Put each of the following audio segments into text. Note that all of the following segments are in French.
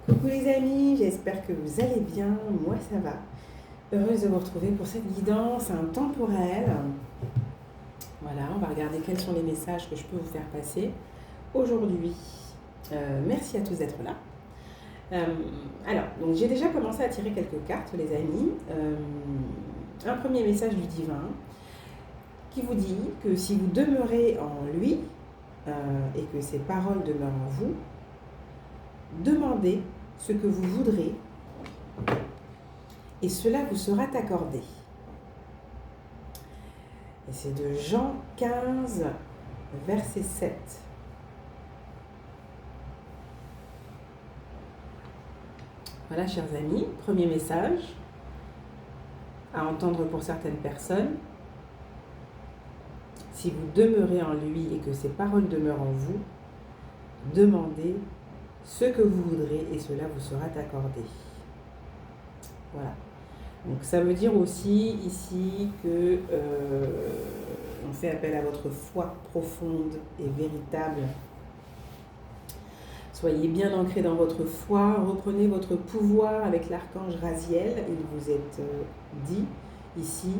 Coucou les amis, j'espère que vous allez bien, moi ça va. Heureuse de vous retrouver pour cette guidance intemporelle. Voilà, on va regarder quels sont les messages que je peux vous faire passer aujourd'hui. Merci à tous d'être là. Donc j'ai déjà commencé à tirer quelques cartes les amis. Un premier message du divin qui vous dit que si vous demeurez en lui et que ses paroles demeurent en vous, demandez ce que vous voudrez et cela vous sera accordé. Et c'est de Jean 15, verset 7. Voilà, chers amis, premier message à entendre pour certaines personnes. Si vous demeurez en lui et que ses paroles demeurent en vous, demandez ce que vous voudrez et cela vous sera accordé. Voilà. Donc ça veut dire aussi ici que on fait appel à votre foi profonde et véritable. Soyez bien ancrés dans votre foi, reprenez votre pouvoir avec l'archange Raziel. Il vous est dit ici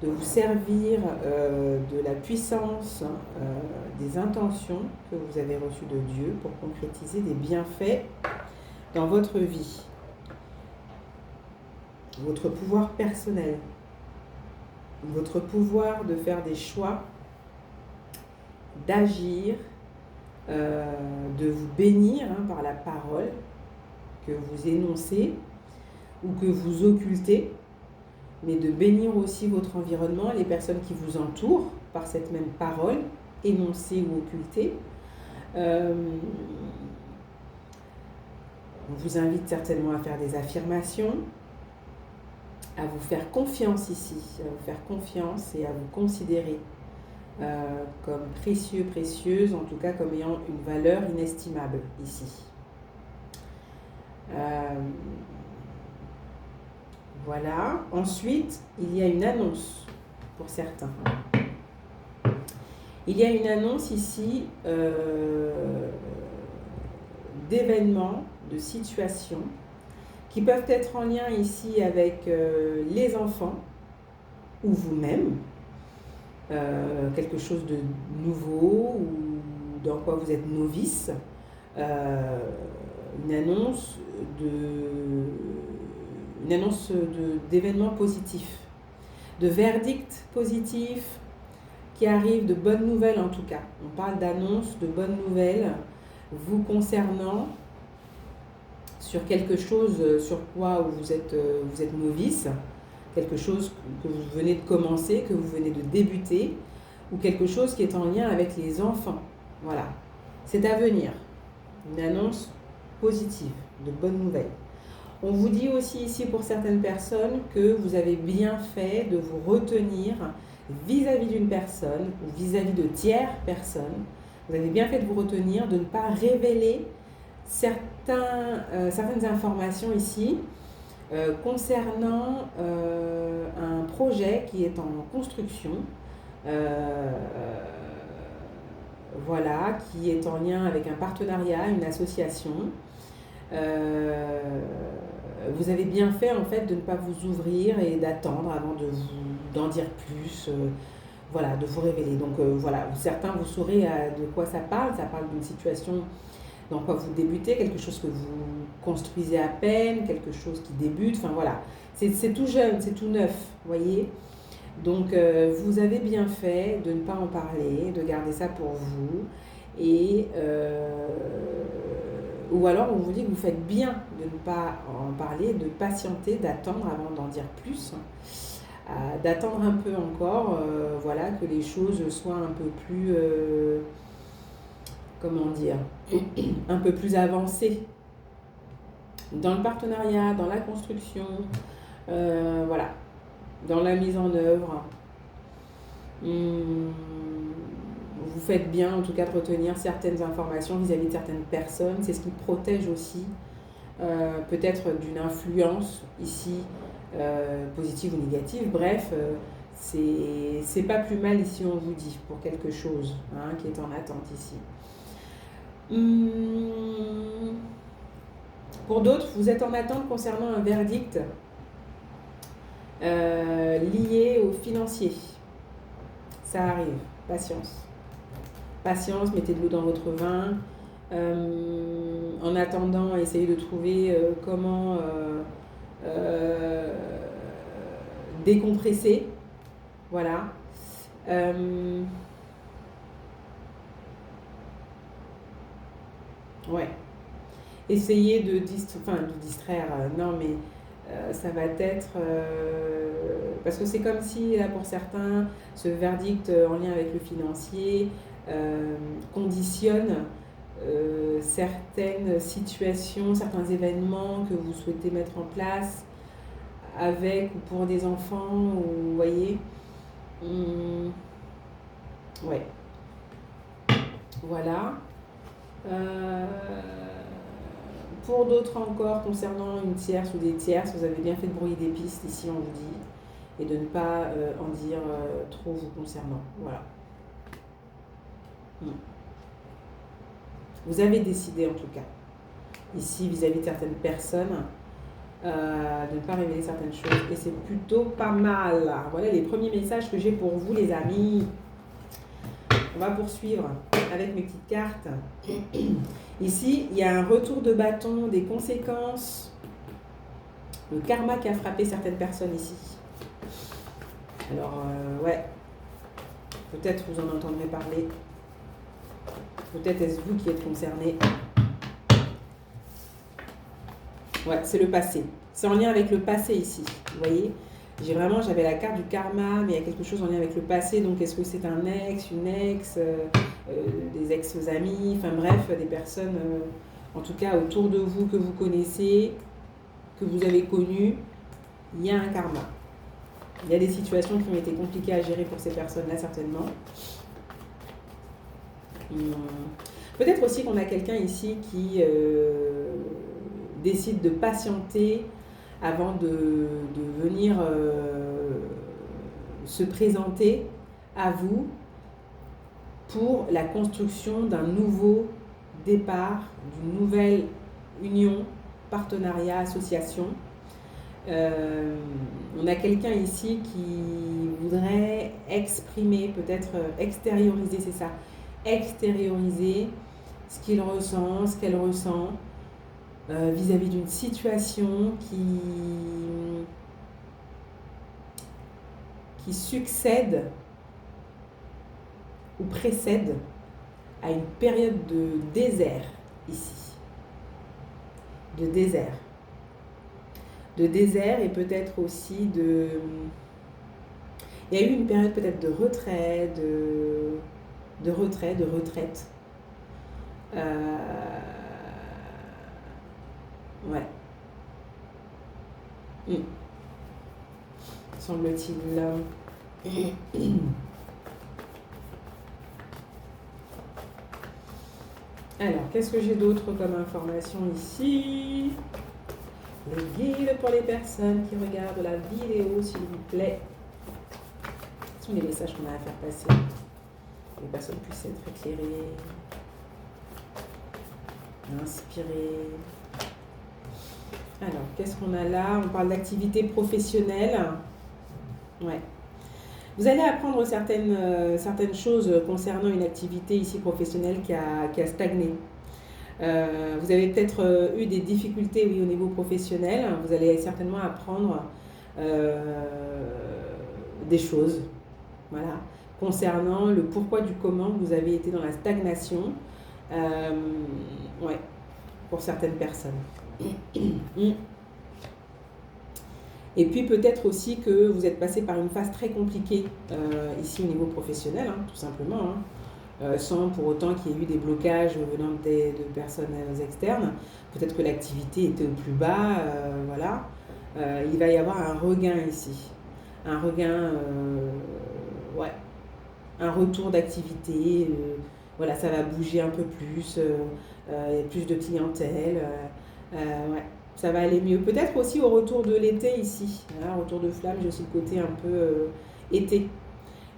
de vous servir de la puissance des intentions que vous avez reçues de Dieu pour concrétiser des bienfaits dans votre vie. Votre pouvoir personnel, votre pouvoir de faire des choix, d'agir, de vous bénir par la parole que vous énoncez ou que vous occultez, mais de bénir aussi votre environnement, les personnes qui vous entourent par cette même parole, énoncée ou occultée. On vous invite certainement à faire des affirmations, à vous faire confiance ici, à vous faire confiance et à vous considérer comme précieux, précieuse, en tout cas comme ayant une valeur inestimable ici. Voilà. Ensuite, il y a une annonce pour certains. Il y a une annonce ici d'événements, de situations qui peuvent être en lien ici avec les enfants ou vous-même, quelque chose de nouveau ou dans quoi vous êtes novice, une annonce d'événements positifs, de verdicts positifs qui arrivent, de bonnes nouvelles en tout cas. On parle d'annonce, de bonnes nouvelles vous concernant sur quelque chose sur quoi vous êtes novice, quelque chose que vous venez de commencer, que vous venez de débuter, ou quelque chose qui est en lien avec les enfants. Voilà, c'est à venir. Une annonce positive, de bonnes nouvelles. On vous dit aussi ici pour certaines personnes que vous avez bien fait de vous retenir vis-à-vis d'une personne ou vis-à-vis de tierces personnes. Vous avez bien fait de vous retenir, de ne pas révéler certaines informations ici concernant un projet qui est en construction, voilà, qui est en lien avec un partenariat, une association. Vous avez bien fait en fait de ne pas vous ouvrir et d'attendre avant d'en dire plus, voilà, de vous révéler. Donc voilà, certains vous saurez de quoi ça parle d'une situation dans quoi vous débutez, quelque chose que vous construisez à peine, quelque chose qui débute, enfin voilà, c'est tout jeune, c'est tout neuf, voyez. Donc vous avez bien fait de ne pas en parler, de garder ça pour vous, et ou alors on vous dit que vous faites bien de ne pas en parler, de patienter, d'attendre avant d'en dire plus, d'attendre un peu encore, voilà, que les choses soient un peu plus comment dire, un peu plus avancé dans le partenariat, dans la construction, voilà, dans la mise en œuvre. Vous faites bien en tout cas de retenir certaines informations vis-à-vis de certaines personnes. C'est ce qui protège aussi peut-être d'une influence ici, positive ou négative. Bref, c'est pas plus mal ici on vous dit pour quelque chose qui est en attente ici. Pour d'autres, vous êtes en attente concernant un verdict lié au financier. Ça arrive, patience. Patience, mettez de l'eau dans votre vin. En attendant, essayez de trouver comment décompresser. Voilà. Ouais. Essayez de distraire. Non, mais ça va être... parce que c'est comme si, là, pour certains, ce verdict en lien avec le financier conditionne certaines situations, certains événements que vous souhaitez mettre en place avec ou pour des enfants, ou, vous voyez. Ouais. Voilà. Pour d'autres encore, concernant une tierce ou des tierces, vous avez bien fait de brouiller des pistes, ici on vous dit, et de ne pas en dire trop vous concernant. Voilà. Vous avez décidé en tout cas, ici vis-à-vis de certaines personnes, de ne pas révéler certaines choses, et c'est plutôt pas mal. Voilà les premiers messages que j'ai pour vous les amis. On va poursuivre avec mes petites cartes. Ici, il y a un retour de bâton, des conséquences, le karma qui a frappé certaines personnes ici. Alors, ouais, peut-être vous en entendrez parler. Peut-être est-ce vous qui êtes concerné. Ouais, c'est le passé. C'est en lien avec le passé ici, vous voyez. J'avais la carte du karma, mais il y a quelque chose en lien avec le passé. Donc, est-ce que c'est un ex, une ex, des ex-amis, enfin bref, des personnes, en tout cas autour de vous que vous connaissez, que vous avez connues, il y a un karma. Il y a des situations qui ont été compliquées à gérer pour ces personnes-là, certainement. Peut-être aussi qu'on a quelqu'un ici qui décide de patienter avant de venir se présenter à vous pour la construction d'un nouveau départ, d'une nouvelle union, partenariat, association. On a quelqu'un ici qui voudrait exprimer, peut-être extérioriser, c'est ça, extérioriser ce qu'il ressent, ce qu'elle ressent, vis-à-vis d'une situation qui succède ou précède à une période de désert ici. De désert. De désert et peut-être aussi de... Il y a eu une période peut-être de retrait, de retraite. Ouais. Semble-t-il. Alors, qu'est-ce que j'ai d'autre comme information ici? Les guides pour les personnes qui regardent la vidéo, s'il vous plaît. Ce sont les messages qu'on a à faire passer. Que les personnes puissent être éclairées, inspirées. Alors, qu'est-ce qu'on a là? On parle d'activité professionnelle. Ouais. Vous allez apprendre certaines choses concernant une activité ici professionnelle qui a stagné. Vous avez peut-être eu des difficultés au niveau professionnel. Vous allez certainement apprendre des choses, voilà, concernant le pourquoi du comment vous avez été dans la stagnation, ouais, pour certaines personnes. Et puis peut-être aussi que vous êtes passé par une phase très compliquée ici au niveau professionnel, hein, tout simplement, sans pour autant qu'il y ait eu des blocages venant de personnes externes. Peut-être que l'activité était au plus bas, voilà. Il va y avoir un regain ici, un regain, ouais, un retour d'activité, voilà, ça va bouger un peu plus, il y a plus de clientèle, ouais. Ça va aller mieux. Peut-être aussi au retour de l'été ici. Hein, retour de flamme, j'ai aussi le côté un peu été.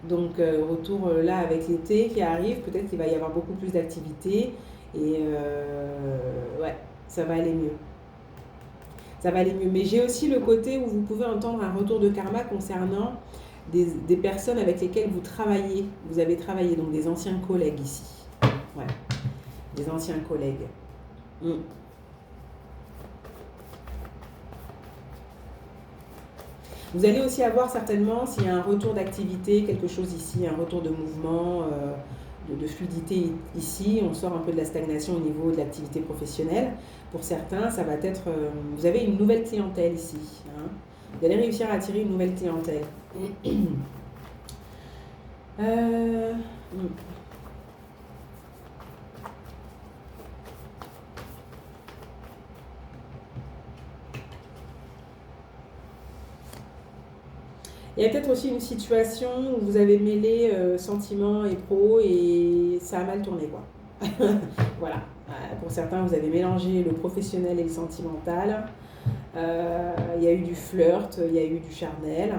Donc retour là avec l'été qui arrive, peut-être qu'il va y avoir beaucoup plus d'activités. Et ouais, ça va aller mieux. ça va aller mieux. Mais j'ai aussi le côté où vous pouvez entendre un retour de karma concernant des personnes avec lesquelles vous travaillez, vous avez travaillé, donc des anciens collègues ici. Ouais, des anciens collègues. Vous allez aussi avoir certainement, s'il y a un retour d'activité, quelque chose ici, un retour de mouvement, de fluidité ici, on sort un peu de la stagnation au niveau de l'activité professionnelle. Pour certains, ça va être, vous avez une nouvelle clientèle ici. Hein. Vous allez réussir à attirer une nouvelle clientèle. Il y a peut-être aussi une situation où vous avez mêlé sentiments et pro et ça a mal tourné, quoi. Voilà. Pour certains, vous avez mélangé le professionnel et le sentimental. Il y a eu du flirt, il y a eu du charnel.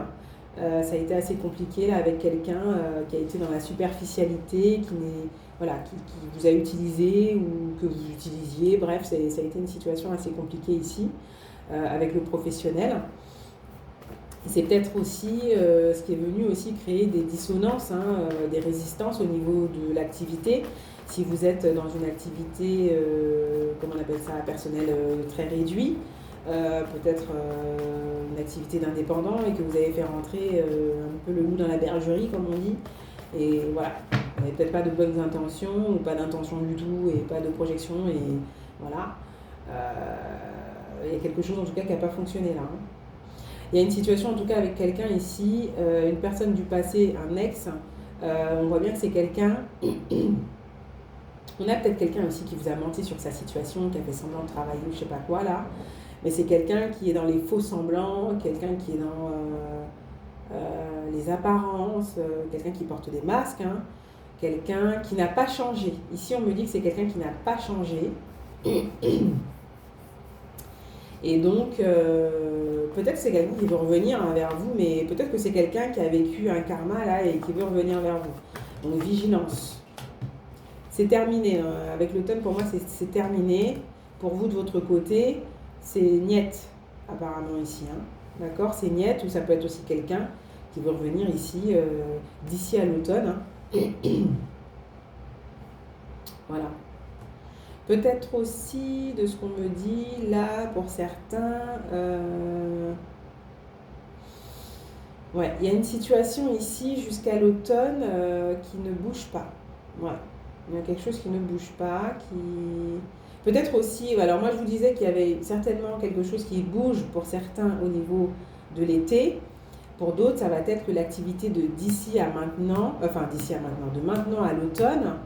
Ça a été assez compliqué là, avec quelqu'un qui a été dans la superficialité, qui vous a utilisé ou que vous utilisiez. Bref, ça a été une situation assez compliquée ici avec le professionnel. C'est peut-être aussi ce qui est venu aussi créer des dissonances, des résistances au niveau de l'activité. Si vous êtes dans une activité, comment on appelle ça, personnelle très réduite, peut-être une activité d'indépendant et que vous avez fait rentrer un peu le loup dans la bergerie, comme on dit. Et voilà, vous n'avez peut-être pas de bonnes intentions ou pas d'intention du tout et pas de projection. Et voilà, il y a quelque chose en tout cas qui n'a pas fonctionné là. Il y a une situation en tout cas avec quelqu'un ici, une personne du passé, un ex, on voit bien que c'est quelqu'un, on a peut-être quelqu'un aussi qui vous a menti sur sa situation, qui a fait semblant de travailler ou je sais pas quoi là, mais c'est quelqu'un qui est dans les faux semblants, quelqu'un qui est dans les apparences, quelqu'un qui porte des masques, quelqu'un qui n'a pas changé. Ici on me dit que c'est quelqu'un qui n'a pas changé. Et donc, peut-être que c'est quelqu'un qui veut revenir vers vous, mais peut-être que c'est quelqu'un qui a vécu un karma là et qui veut revenir vers vous. Donc, vigilance. C'est terminé. Avec l'automne, pour moi, c'est terminé. Pour vous, de votre côté, c'est niet, apparemment, ici. D'accord? C'est niet, ou ça peut être aussi quelqu'un qui veut revenir ici, d'ici à l'automne. Voilà. Peut-être aussi, de ce qu'on me dit, là, pour certains, ouais, il y a une situation ici, jusqu'à l'automne, qui ne bouge pas. Ouais, il y a quelque chose qui ne bouge pas, qui... Peut-être aussi, alors moi je vous disais qu'il y avait certainement quelque chose qui bouge pour certains au niveau de l'été. Pour d'autres, ça va être que l'activité de d'ici à maintenant, de maintenant à l'automne,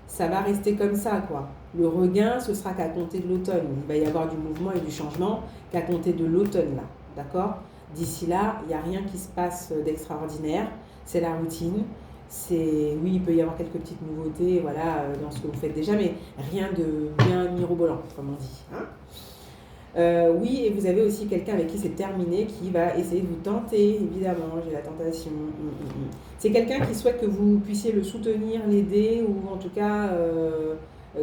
ça va rester comme ça, quoi. Le regain, ce sera qu'à compter de l'automne. Il va y avoir du mouvement et du changement qu'à compter de l'automne, là. D'accord? D'ici là, il n'y a rien qui se passe d'extraordinaire. C'est la routine. Oui, il peut y avoir quelques petites nouveautés, voilà, dans ce que vous faites déjà, mais rien de bien mirobolant, comme on dit. Oui, et vous avez aussi quelqu'un avec qui c'est terminé, qui va essayer de vous tenter, évidemment, j'ai la tentation. C'est quelqu'un qui souhaite que vous puissiez le soutenir, l'aider, ou en tout cas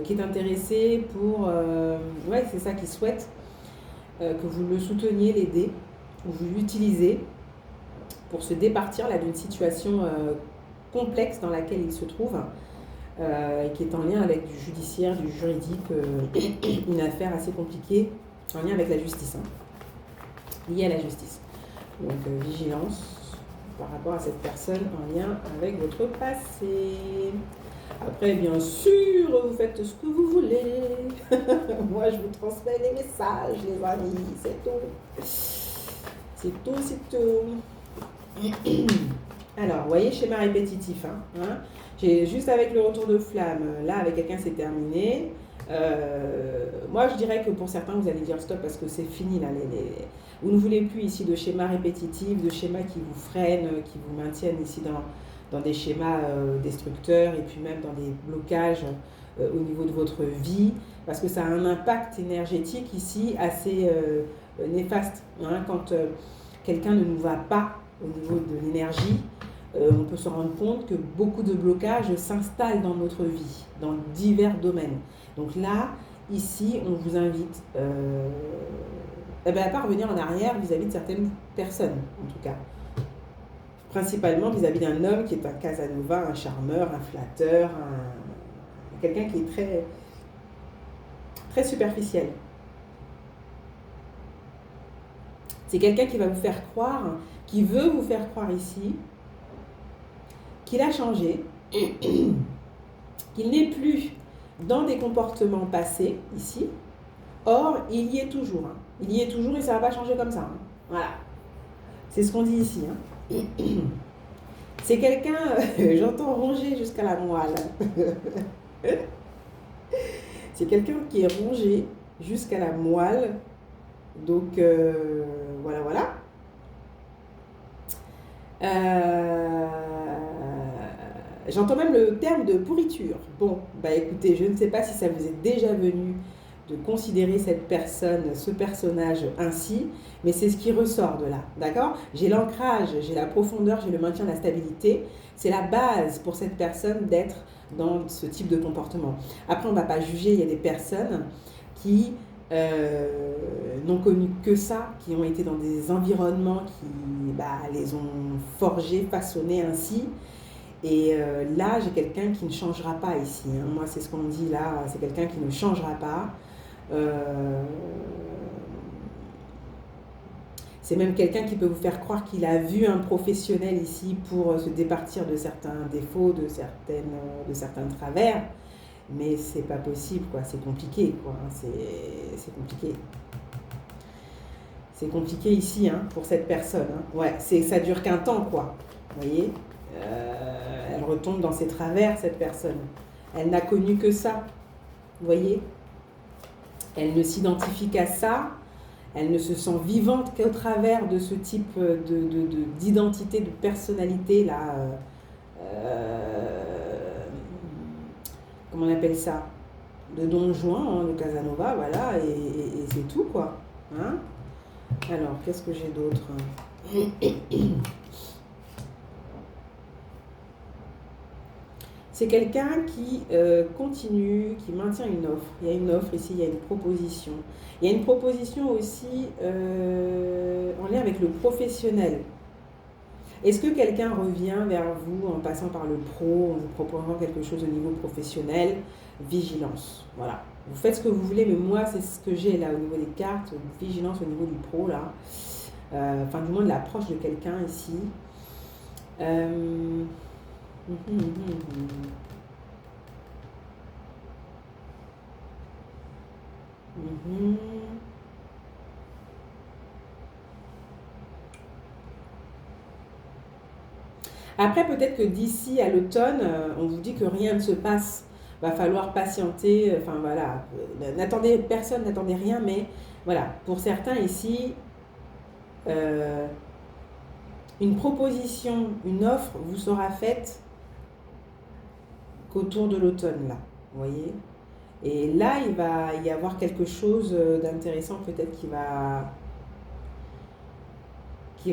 qui est intéressé pour... ouais, c'est ça, qui souhaite que vous le souteniez, l'aider, ou vous l'utilisez pour se départir là d'une situation complexe dans laquelle il se trouve, et qui est en lien avec du judiciaire, du juridique, une affaire assez compliquée, en lien avec la justice, liée à la justice. Donc vigilance par rapport à cette personne en lien avec votre passé. Après, bien sûr, vous faites ce que vous voulez. Moi, je vous transmets les messages, les amis, c'est tout. C'est tout, c'est tout. Alors, vous voyez, schéma répétitif. J'ai juste avec le retour de flamme, là, avec quelqu'un, c'est terminé. Moi, je dirais que pour certains, vous allez dire stop parce que c'est fini, là. Vous ne voulez plus ici de schémas répétitifs, de schémas qui vous freinent, qui vous maintiennent ici dans des schémas destructeurs et puis même dans des blocages au niveau de votre vie, parce que ça a un impact énergétique ici assez néfaste. Quand quelqu'un ne nous va pas au niveau de l'énergie, on peut se rendre compte que beaucoup de blocages s'installent dans notre vie, dans divers domaines. Donc là, ici, on vous invite elle va pas revenir en arrière vis-à-vis de certaines personnes, en tout cas. Principalement vis-à-vis d'un homme qui est un Casanova, un charmeur, un flatteur, quelqu'un qui est très, très superficiel. C'est quelqu'un qui va vous faire croire, qui veut vous faire croire ici, qu'il a changé, qu'il n'est plus dans des comportements passés ici. Or, il y est toujours. Hein. Il y est toujours et ça ne va pas changer comme ça. Hein. Voilà. C'est ce qu'on dit ici. Hein. C'est quelqu'un, j'entends ronger jusqu'à la moelle. C'est quelqu'un qui est rongé jusqu'à la moelle. Donc, voilà, voilà. J'entends même le terme de pourriture. Bon, bah écoutez, je ne sais pas si ça vous est déjà venu de considérer cette personne, ce personnage ainsi, mais c'est ce qui ressort de là, d'accord? J'ai l'ancrage, j'ai la profondeur, j'ai le maintien de la stabilité. C'est la base pour cette personne d'être dans ce type de comportement. Après, on ne va pas juger, il y a des personnes qui n'ont connu que ça, qui ont été dans des environnements qui les ont forgés, façonnés ainsi. Et là, j'ai quelqu'un qui ne changera pas ici. Hein. Moi, c'est ce qu'on me dit là, c'est quelqu'un qui ne changera pas. C'est même quelqu'un qui peut vous faire croire qu'il a vu un professionnel ici pour se départir de certains défauts, de certains travers. Mais c'est pas possible, quoi. C'est compliqué, quoi. C'est compliqué. C'est compliqué ici, hein, pour cette personne. Hein. Ouais, ça dure qu'un temps, quoi. Vous voyez, elle retombe dans ses travers, cette personne. Elle n'a connu que ça. Vous voyez, elle ne s'identifie qu'à ça. Elle ne se sent vivante qu'au travers de ce type d'identité, de personnalité là. Comment on appelle ça? De Don Juan, hein, de Casanova, voilà, et c'est tout, quoi. Hein? Alors, qu'est-ce que j'ai d'autre? C'est quelqu'un qui continue, qui maintient une offre. Il y a une offre ici, il y a une proposition. Il y a une proposition aussi en lien avec le professionnel. Est-ce que quelqu'un revient vers vous en passant par le pro, en vous proposant quelque chose au niveau professionnel? Vigilance, voilà. Vous faites ce que vous voulez, mais moi, c'est ce que j'ai là au niveau des cartes. Vigilance au niveau du pro, là. Enfin, du moins de l'approche de quelqu'un ici. Après, peut-être que d'ici à l'automne, on vous dit que rien ne se passe. Va falloir patienter. Enfin, voilà. N'attendez personne, n'attendez rien. Mais voilà, pour certains ici, une proposition, une offre vous sera faite qu'autour de l'automne, là. Vous voyez? Et là, il va y avoir quelque chose d'intéressant peut-être qui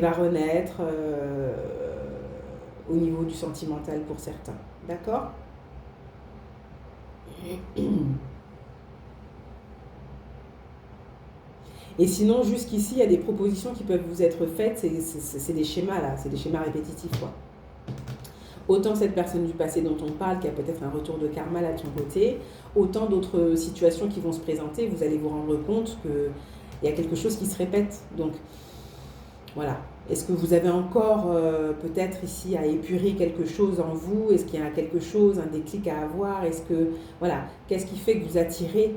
va renaître au niveau du sentimental pour certains. D'accord? Et sinon, jusqu'ici, il y a des propositions qui peuvent vous être faites. C'est des schémas, là. C'est des schémas répétitifs, quoi. Autant cette personne du passé dont on parle, qui a peut-être un retour de karma là de son côté, autant d'autres situations qui vont se présenter, vous allez vous rendre compte qu'il y a quelque chose qui se répète. Donc, voilà. Est-ce que vous avez encore peut-être ici à épurer quelque chose en vous? Est-ce qu'il y a quelque chose, un déclic à avoir? Est-ce que, voilà, qu'est-ce qui fait que vous attirez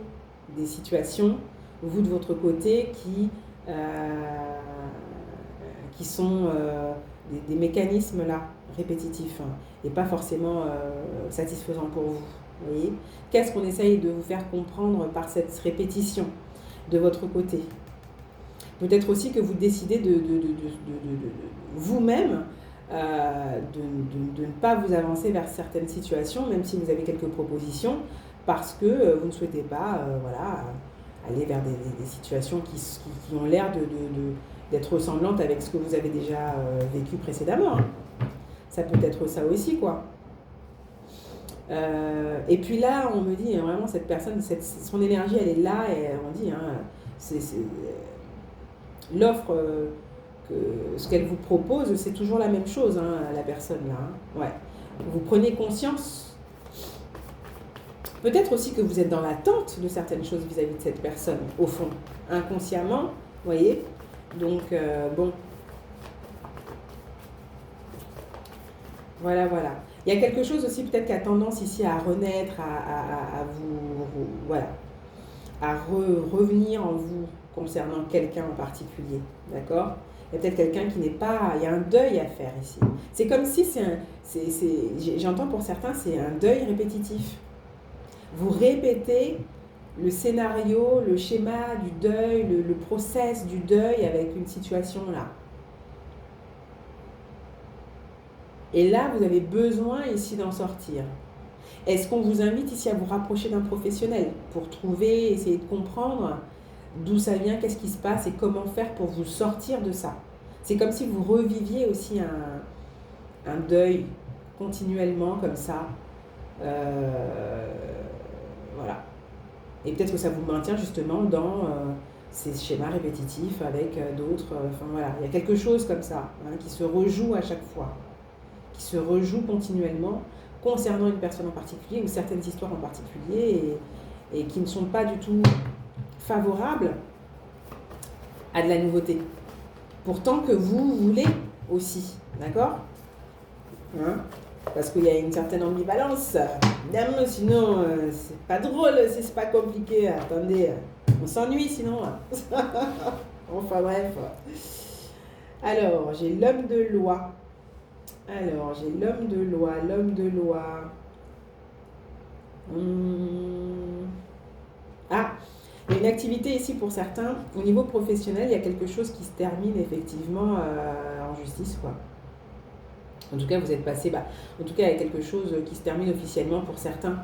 des situations, vous de votre côté, qui sont des mécanismes là, répétitifs, hein, et pas forcément satisfaisants pour vous. Vous voyez? Qu'est-ce qu'on essaye de vous faire comprendre par cette répétition de votre côté? Peut-être aussi que vous décidez de vous-même de ne pas vous avancer vers certaines situations, même si vous avez quelques propositions, parce que vous ne souhaitez pas voilà, aller vers des situations qui ont l'air d'être ressemblantes avec ce que vous avez déjà vécu précédemment. Hein. Ça peut être ça aussi, quoi. Et puis là, on me dit vraiment, cette personne, son énergie, elle est là, et on dit, hein, l'offre, ce qu'elle vous propose, c'est toujours la même chose, hein, la personne là. Hein. Ouais. Vous prenez conscience. Peut-être aussi que vous êtes dans l'attente de certaines choses vis-à-vis de cette personne, au fond, inconsciemment, vous voyez. Donc, bon. Voilà, voilà. Il y a quelque chose aussi peut-être qui a tendance ici à renaître, à voilà, à revenir en vous concernant quelqu'un en particulier, d'accord? Il y a peut-être quelqu'un qui n'est pas... Il y a un deuil à faire ici. C'est comme si j'entends pour certains, c'est un deuil répétitif. Vous répétez le scénario, le schéma du deuil, le process du deuil avec une situation là. Et là, vous avez besoin ici d'en sortir. Est-ce qu'on vous invite ici à vous rapprocher d'un professionnel pour trouver, essayer de comprendre d'où ça vient, qu'est-ce qui se passe et comment faire pour vous sortir de ça? C'est comme si vous reviviez aussi un deuil continuellement comme ça. Voilà. Et peut-être que ça vous maintient justement dans ces schémas répétitifs avec d'autres. Enfin voilà, il y a quelque chose comme ça hein, qui se rejoue à chaque fois, qui se rejoue continuellement concernant une personne en particulier ou certaines histoires en particulier et qui ne sont pas du tout favorables à de la nouveauté. Pourtant que vous voulez aussi, d'accord hein? Parce qu'il y a une certaine ambivalence. Évidemment, sinon, c'est pas drôle, c'est pas compliqué. Attendez, on s'ennuie sinon. Enfin bref. Alors, j'ai l'homme de loi. L'homme de loi. Ah, il y a une activité ici pour certains. Au niveau professionnel, il y a quelque chose qui se termine effectivement en justice, quoi. En tout cas, vous êtes passé, en tout cas, il y a quelque chose qui se termine officiellement pour certains.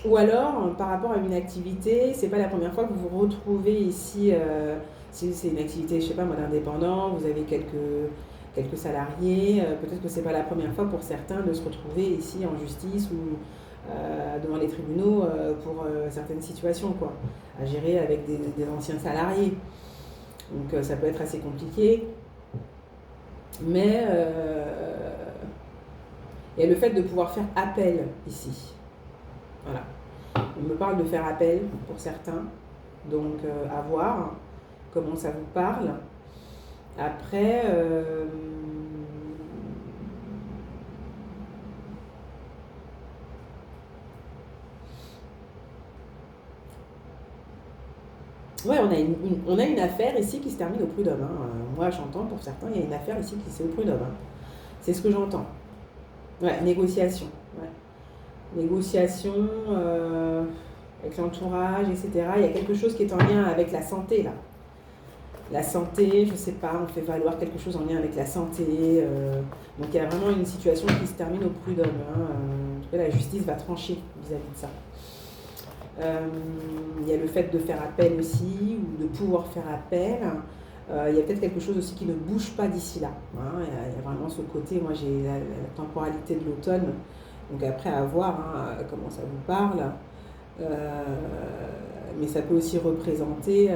Ou alors, par rapport à une activité, c'est pas la première fois que vous vous retrouvez ici, si c'est une activité, je sais pas moi, d'indépendant, vous avez quelques salariés, peut-être que c'est pas la première fois pour certains de se retrouver ici en justice ou devant les tribunaux pour certaines situations, quoi, à gérer avec des anciens salariés. Donc ça peut être assez compliqué. Mais il y a le fait de pouvoir faire appel ici. Voilà. On me parle de faire appel pour certains. Donc à voir comment ça vous parle. Après... ouais, on a une affaire ici qui se termine au prud'homme. Hein. Moi, j'entends pour certains, il y a une affaire ici qui c'est au prud'homme. Hein. C'est ce que j'entends. Ouais, négociation. Ouais. Négociation avec l'entourage, etc. Il y a quelque chose qui est en lien avec la santé, là. La santé, je sais pas, on fait valoir quelque chose en lien avec la santé. Donc, il y a vraiment une situation qui se termine au prud'homme. Hein. En tout cas, la justice va trancher vis-à-vis de ça. Il y a le fait de faire appel aussi, ou de pouvoir faire appel. Il y a peut-être quelque chose aussi qui ne bouge pas d'ici là. Hein. Il y a vraiment ce côté, moi j'ai la temporalité de l'automne, donc après à voir hein, comment ça vous parle. Mais ça peut aussi représenter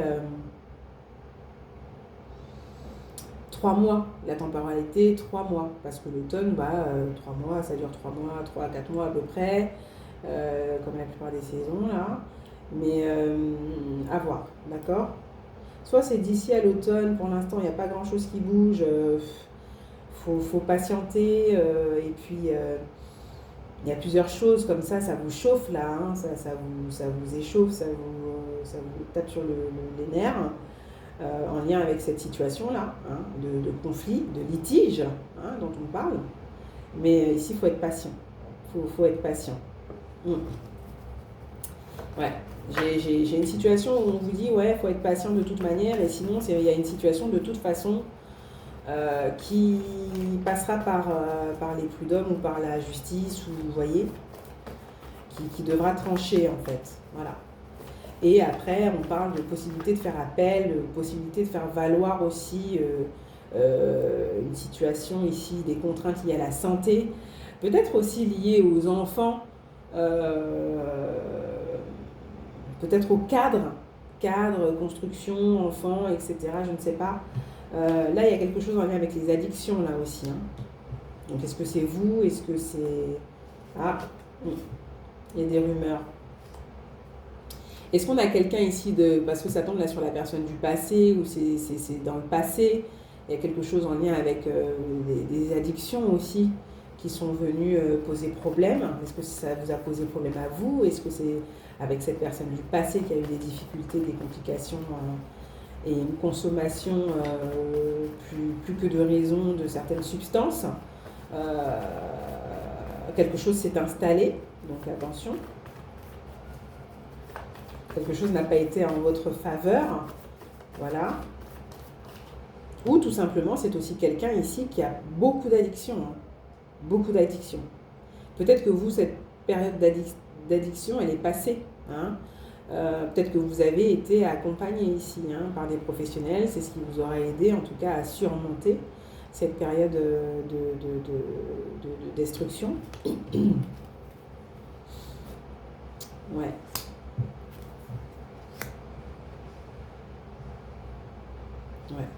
3 mois, la temporalité 3 mois, parce que l'automne, 3 mois, ça dure 3 mois, 3 à 4 mois à peu près. Comme la plupart des saisons là, mais à voir, d'accord? Soit c'est d'ici à l'automne, pour l'instant il n'y a pas grand chose qui bouge, faut patienter, et puis il y a plusieurs choses comme ça vous chauffe là, hein, ça vous échauffe, ça vous tape sur les nerfs, en lien avec cette situation là, hein, de conflit, de litige hein, dont on parle, mais ici il faut être patient, faut être patient. Ouais, j'ai une situation où on vous dit ouais, faut être patient de toute manière, et sinon il y a une situation de toute façon qui passera par les prud'hommes ou par la justice, ou vous voyez, qui devra trancher en fait. Voilà. Et après, on parle de possibilité de faire appel, de possibilité de faire valoir aussi une situation ici, des contraintes liées à la santé, peut-être aussi liées aux enfants. peut-être au cadre, construction, enfant, etc. Je ne sais pas. Là, il y a quelque chose en lien avec les addictions, là aussi. Hein. Donc, est-ce que c'est vous? Est-ce que c'est... Ah, il y a des rumeurs. Est-ce qu'on a quelqu'un ici de... Parce que ça tombe là sur la personne du passé, ou c'est dans le passé. Il y a quelque chose en lien avec des addictions aussi qui sont venues poser problème. Est-ce que ça vous a posé problème à vous? Est-ce que c'est avec cette personne du passé qui a eu des difficultés, des complications et une consommation plus que de raison de certaines substances? Quelque chose s'est installé, donc attention. Quelque chose n'a pas été en votre faveur, voilà. Ou tout simplement, c'est aussi quelqu'un ici qui a beaucoup d'addictions, hein. Beaucoup d'addictions. Peut-être que vous, cette période d'addiction, elle est passée, hein. Peut-être que vous avez été accompagné ici, hein, par des professionnels, c'est ce qui vous aura aidé en tout cas à surmonter cette période de destruction. Ouais. Ouais.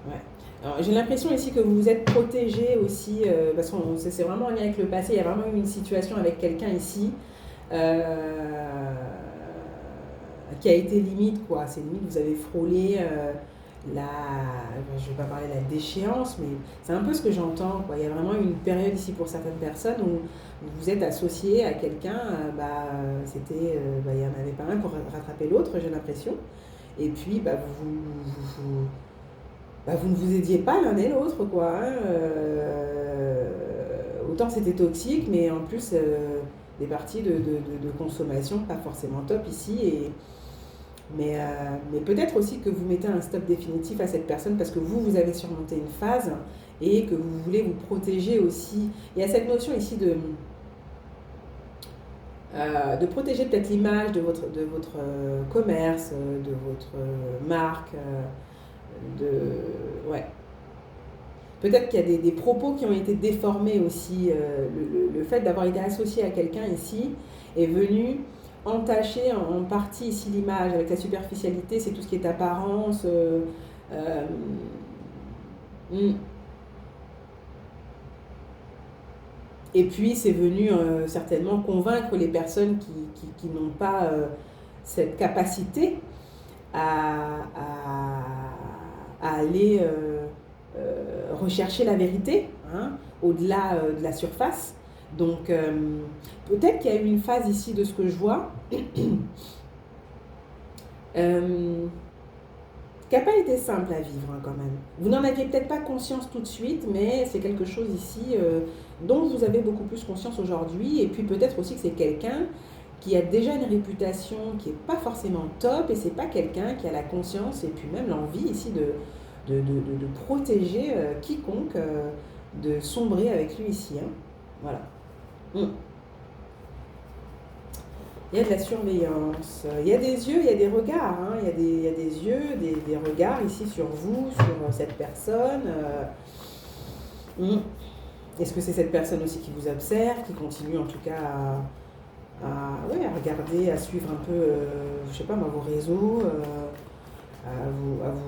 Ouais. Alors, j'ai l'impression ici que vous vous êtes protégé aussi, parce que c'est vraiment en lien avec le passé. Il y a vraiment eu une situation avec quelqu'un ici qui a été limite, quoi. C'est limite, vous avez frôlé je ne vais pas parler de la déchéance, mais c'est un peu ce que j'entends, quoi. Il y a vraiment une période ici pour certaines personnes où vous êtes associé à quelqu'un, il n'y en avait pas un pour rattraper l'autre, j'ai l'impression. Et puis, vous ne vous aidiez pas l'un et l'autre, quoi. Hein. Autant c'était toxique, mais en plus, des parties de consommation pas forcément top ici. Mais peut-être aussi que vous mettez un stop définitif à cette personne parce que vous avez surmonté une phase et que vous voulez vous protéger aussi. Il y a cette notion ici de protéger peut-être l'image de votre commerce, de votre marque, ouais. Peut-être qu'il y a des propos qui ont été déformés aussi. Le fait d'avoir été associé à quelqu'un ici est venu entacher en partie ici l'image avec la superficialité, c'est tout ce qui est apparence. Et puis c'est venu certainement convaincre les personnes qui n'ont pas cette capacité à aller rechercher la vérité, hein, au-delà de la surface. Donc peut-être qu'il y a eu une phase ici de ce que je vois qui n'a pas été simple à vivre, hein, quand même. Vous n'en aviez peut-être pas conscience tout de suite, mais c'est quelque chose ici dont vous avez beaucoup plus conscience aujourd'hui. Et puis peut-être aussi que c'est quelqu'un qui a déjà une réputation qui n'est pas forcément top, et c'est pas quelqu'un qui a la conscience et puis même l'envie ici de protéger quiconque de sombrer avec lui ici. Hein. Voilà. Il y a de la surveillance, il y a des yeux, il y a des regards, hein. Il y a des yeux, des regards ici sur vous, sur cette personne. Est-ce que c'est cette personne aussi qui vous observe, qui continue en tout cas à regarder, à suivre un peu, je sais pas moi, vos réseaux, à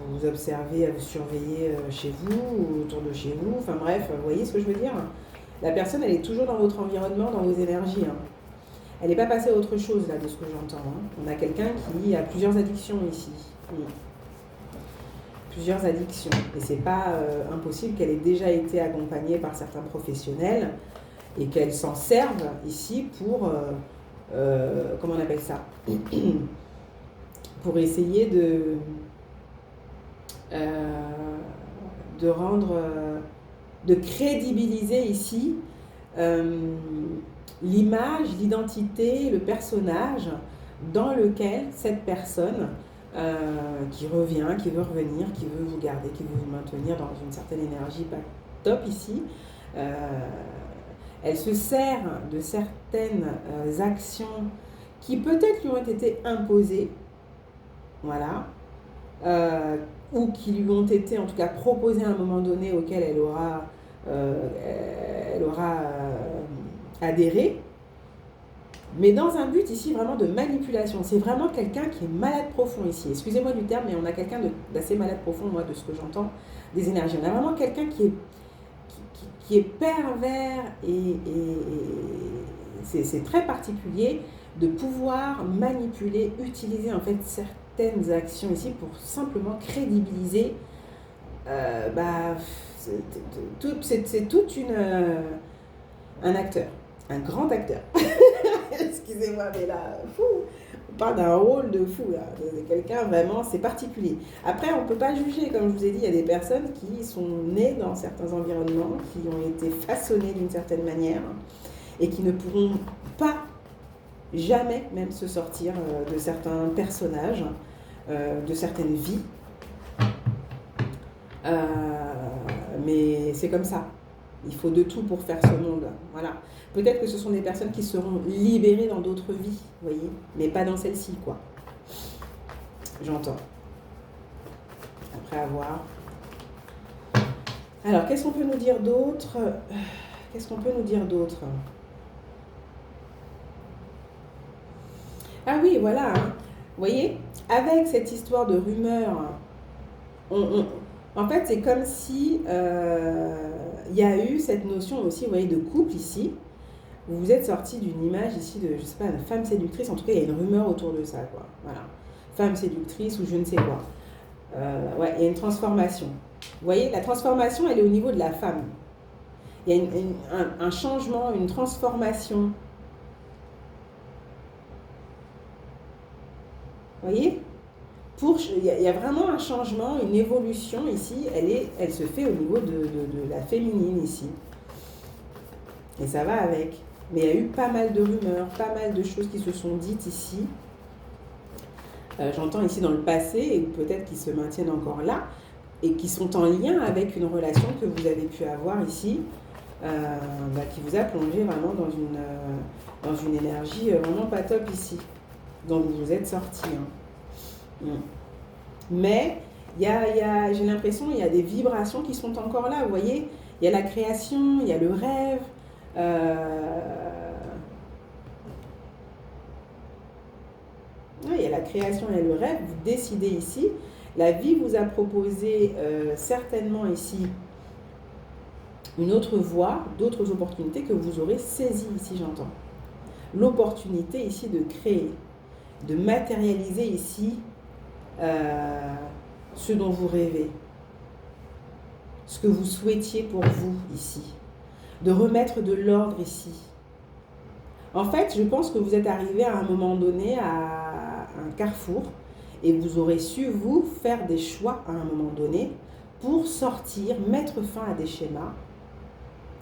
vous observer, à vous surveiller chez vous ou autour de chez vous, enfin bref, vous voyez ce que je veux dire? La personne, elle est toujours dans votre environnement, dans vos énergies. Hein. Elle n'est pas passée à autre chose, là, de ce que j'entends. Hein. On a quelqu'un qui a plusieurs addictions ici. Plusieurs addictions. Et c'est pas impossible qu'elle ait déjà été accompagnée par certains professionnels et qu'elle s'en serve ici pour... comment on appelle ça? Pour essayer de rendre... de crédibiliser ici l'image, l'identité, le personnage dans lequel cette personne qui revient, qui veut revenir, qui veut vous garder, qui veut vous maintenir dans une certaine énergie pas top ici, elle se sert de certaines actions qui peut-être lui ont été imposées, voilà, ou qui lui ont été en tout cas proposées à un moment donné auquel elle aura adhéré. Mais dans un but ici vraiment de manipulation. C'est vraiment quelqu'un qui est malade profond ici. Excusez-moi du terme, mais on a quelqu'un d'assez malade profond, moi, de ce que j'entends des énergies. On a vraiment quelqu'un qui est pervers et c'est très particulier de pouvoir manipuler, utiliser en fait certaines actions ici pour simplement crédibiliser. C'est tout un acteur, un grand acteur. Excusez-moi, mais là, fou, on parle d'un rôle de fou, là, de quelqu'un vraiment, c'est particulier. Après, on ne peut pas juger, comme je vous ai dit, il y a des personnes qui sont nées dans certains environnements, qui ont été façonnées d'une certaine manière, et qui ne pourront pas jamais même se sortir de certains personnages, de certaines vies. Mais c'est comme ça. Il faut de tout pour faire ce monde. Voilà. Peut-être que ce sont des personnes qui seront libérées dans d'autres vies, vous voyez, mais pas dans celle-ci, quoi. J'entends. Après avoir. Alors, qu'est-ce qu'on peut nous dire d'autre? Qu'est-ce qu'on peut nous dire d'autre? Ah oui, voilà. Hein. Vous voyez, avec cette histoire de rumeur, en fait, c'est comme si il y a eu cette notion aussi, vous voyez, de couple ici. Vous êtes sorti d'une image ici de, je sais pas, une femme séductrice. En tout cas, il y a une rumeur autour de ça, quoi. Voilà. Femme séductrice ou je ne sais quoi. Ouais, il y a une transformation. Vous voyez, la transformation, elle est au niveau de la femme. Il y a un changement, une transformation. Vous voyez? Il y a vraiment un changement, une évolution ici. Elle se fait au niveau de la féminine ici. Et ça va avec. Mais il y a eu pas mal de rumeurs, pas mal de choses qui se sont dites ici. J'entends ici dans le passé, et peut-être qui se maintiennent encore là, et qui sont en lien avec une relation que vous avez pu avoir ici, qui vous a plongé vraiment dans une énergie vraiment pas top ici, dont vous vous êtes sorti. Hein. Mais j'ai l'impression qu'il y a des vibrations qui sont encore là, vous voyez. Il y a la création, il y a le rêve. Il y a la création et le rêve. Vous décidez ici. La vie vous a proposé certainement ici une autre voie, d'autres opportunités que vous aurez saisies ici, j'entends. L'opportunité ici de créer, de matérialiser ici ce dont vous rêvez, ce que vous souhaitiez pour vous ici, de remettre de l'ordre ici. En fait, je pense que vous êtes arrivé à un moment donné à un carrefour et vous aurez su, vous, faire des choix à un moment donné pour sortir, mettre fin à des schémas,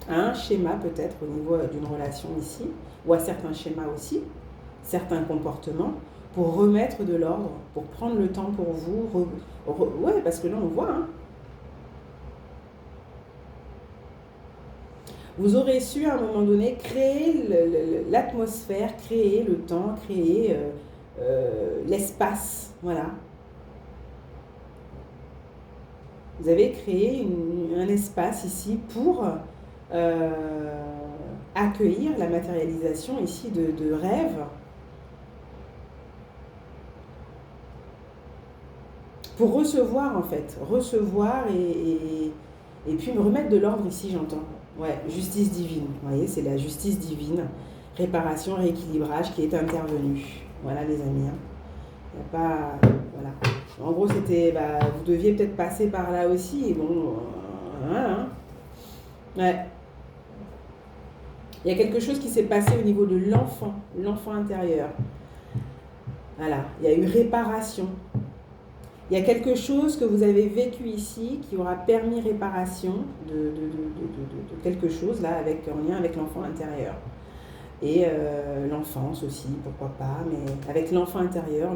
à un schéma peut-être au niveau d'une relation ici, ou à certains schémas aussi, certains comportements, pour remettre de l'ordre, pour prendre le temps pour vous. Ouais, parce que là, on voit. Hein. Vous aurez su, à un moment donné, créer l'atmosphère, créer le temps, créer l'espace. Voilà. Vous avez créé un espace ici pour accueillir la matérialisation ici de rêves. Pour recevoir en fait, recevoir et puis me remettre de l'ordre ici, j'entends. Ouais, justice divine, vous voyez, c'est la justice divine, réparation, rééquilibrage qui est intervenu. Voilà les amis, hein. Il n'y a pas, voilà. En gros, c'était, vous deviez peut-être passer par là aussi, et bon, hein. Ouais. Il y a quelque chose qui s'est passé au niveau de l'enfant intérieur. Voilà, il y a eu réparation. Il y a quelque chose que vous avez vécu ici qui aura permis réparation de quelque chose là en lien avec l'enfant intérieur. Et l'enfance aussi, pourquoi pas, mais avec l'enfant intérieur,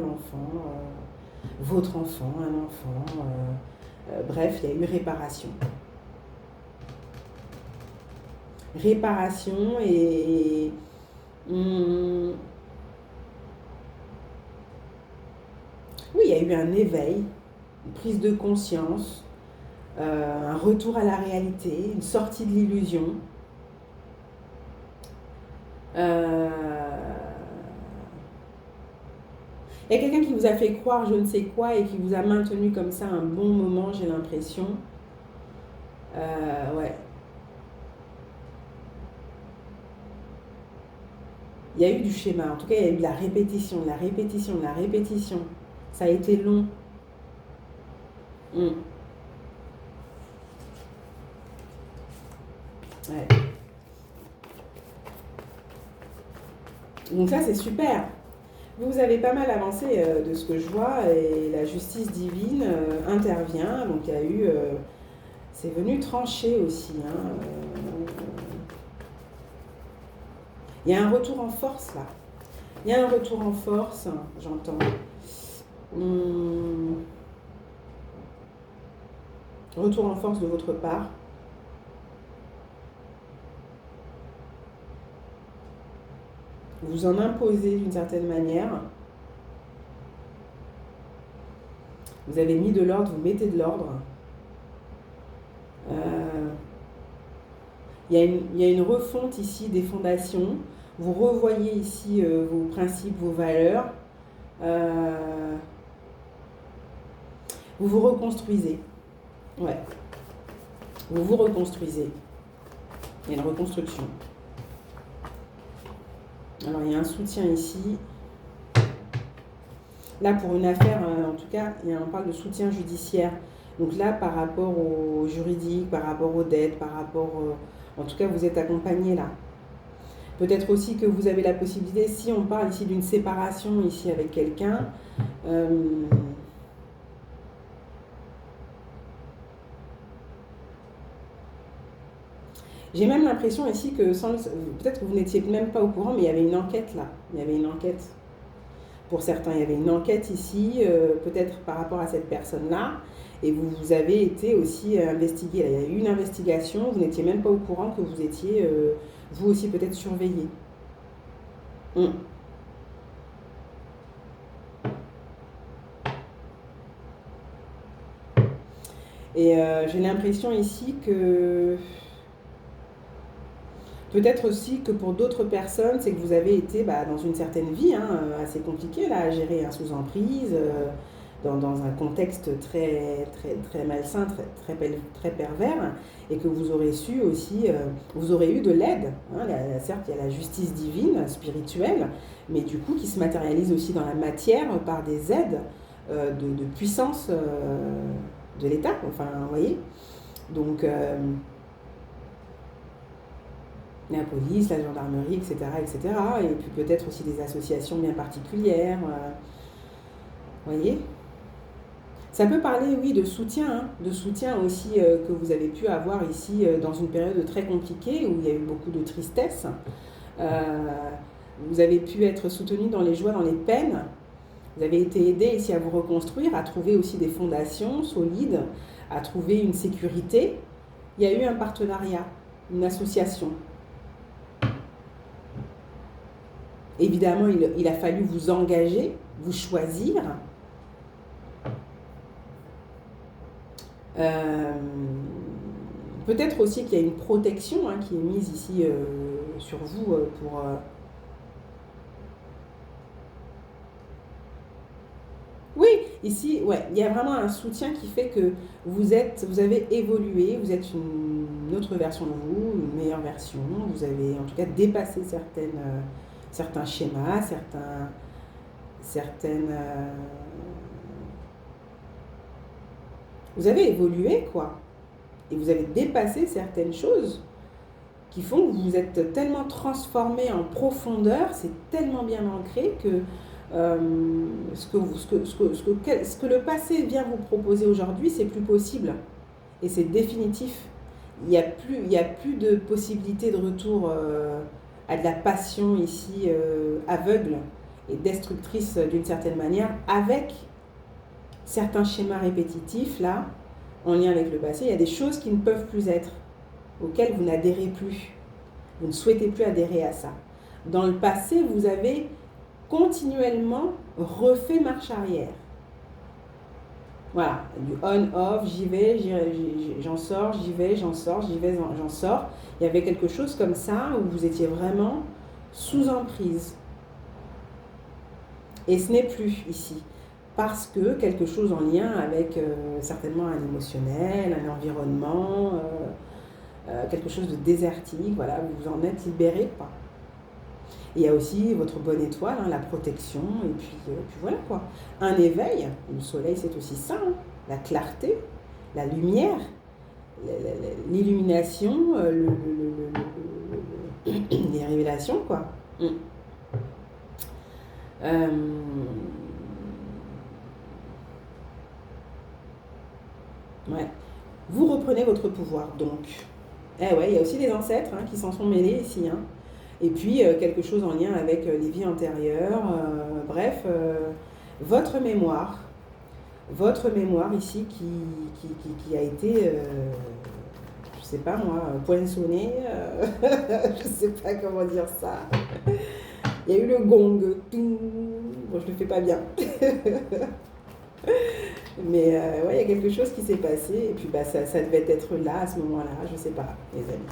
votre enfant, un enfant, bref, il y a eu réparation. Réparation et oui, il y a eu un éveil, une prise de conscience, un retour à la réalité, une sortie de l'illusion. Il y a quelqu'un qui vous a fait croire je ne sais quoi et qui vous a maintenu comme ça un bon moment, j'ai l'impression. Ouais. Il y a eu du schéma, en tout cas il y a eu de la répétition, de la répétition, de la répétition. Ça a été long. Mm. Ouais. Donc ça c'est super. Vous avez pas mal avancé de ce que je vois et la justice divine intervient. Donc il y a eu, c'est venu trancher aussi. Hein, il y a un retour en force là. Il y a un retour en force, j'entends. Retour en force de votre part. Vous en imposez d'une certaine manière. Vous avez mis de l'ordre, vous mettez de l'ordre. Il y a une refonte ici des fondations. Vous revoyez ici vos principes, vos valeurs. Vous vous reconstruisez. Ouais. Vous vous reconstruisez. Il y a une reconstruction. Alors, il y a un soutien ici. Là, pour une affaire, en tout cas, on parle de soutien judiciaire. Donc là, par rapport au juridique, par rapport aux dettes, par rapport... en tout cas, vous êtes accompagné là. Peut-être aussi que vous avez la possibilité, si on parle ici d'une séparation ici avec quelqu'un, j'ai même l'impression ici que, peut-être que vous n'étiez même pas au courant, mais il y avait une enquête là. Il y avait une enquête. Pour certains, il y avait une enquête ici, peut-être par rapport à cette personne-là, et vous avez été aussi investigué. Il y a eu une investigation, vous n'étiez même pas au courant que vous étiez, vous aussi peut-être surveillé. Et j'ai l'impression ici que... Peut-être aussi que pour d'autres personnes, c'est que vous avez été dans une certaine vie assez compliquée là, à gérer sous emprise, dans un contexte très, très, très malsain, très, très, très pervers, et que vous aurez su aussi, vous aurez eu de l'aide. Certes, il y a la justice divine, spirituelle, mais du coup qui se matérialise aussi dans la matière par des aides de puissance de l'État, enfin, vous voyez. Donc... la police, la gendarmerie, etc., etc. Et puis peut-être aussi des associations bien particulières. Voyez. Ça peut parler, oui, de soutien aussi que vous avez pu avoir ici dans une période très compliquée où il y a eu beaucoup de tristesse. Vous avez pu être soutenu dans les joies, dans les peines. Vous avez été aidé ici à vous reconstruire, à trouver aussi des fondations solides, à trouver une sécurité. Il y a eu un partenariat, une association. Évidemment, il a fallu vous engager, vous choisir. Peut-être aussi qu'il y a une protection qui est mise ici sur vous pour... Oui, ici, ouais, il y a vraiment un soutien qui fait que vous avez évolué, vous êtes une autre version de vous, une meilleure version. Vous avez en tout cas dépassé certains schémas, certaines... Vous avez évolué, quoi. Et vous avez dépassé certaines choses qui font que vous vous êtes tellement transformé en profondeur, c'est tellement bien ancré que ce que le passé vient vous proposer aujourd'hui, c'est plus possible. Et c'est définitif. Il n'y a plus de possibilité de retour à de la passion ici aveugle et destructrice d'une certaine manière, avec certains schémas répétitifs là, en lien avec le passé. Il y a des choses qui ne peuvent plus être, auxquelles vous n'adhérez plus. Vous ne souhaitez plus adhérer à ça. Dans le passé, vous avez continuellement refait marche arrière. Voilà, du on-off, j'y vais, j'en sors, j'y vais, j'en sors, j'y vais, j'en sors. Il y avait quelque chose comme ça où vous étiez vraiment sous emprise. Et ce n'est plus ici. Parce que quelque chose en lien avec certainement un émotionnel, un environnement, quelque chose de désertique, voilà, vous vous en êtes libéré, quoi. Il y a aussi votre bonne étoile, hein, la protection, et puis voilà quoi. Un éveil, le soleil c'est aussi ça, hein, la clarté, la lumière, l'illumination, les révélations quoi. Ouais. Vous reprenez votre pouvoir donc. Eh ouais, il y a aussi des ancêtres hein, qui s'en sont mêlés ici. Hein. Et puis quelque chose en lien avec les vies antérieures. Bref, votre mémoire ici qui a été, je sais pas moi, poinçonnée. Je sais pas comment dire ça. Il y a eu le gong. Bon, je le fais pas bien. Mais ouais, il y a quelque chose qui s'est passé. Et puis bah, ça devait être là à ce moment-là. Je sais pas, les amis.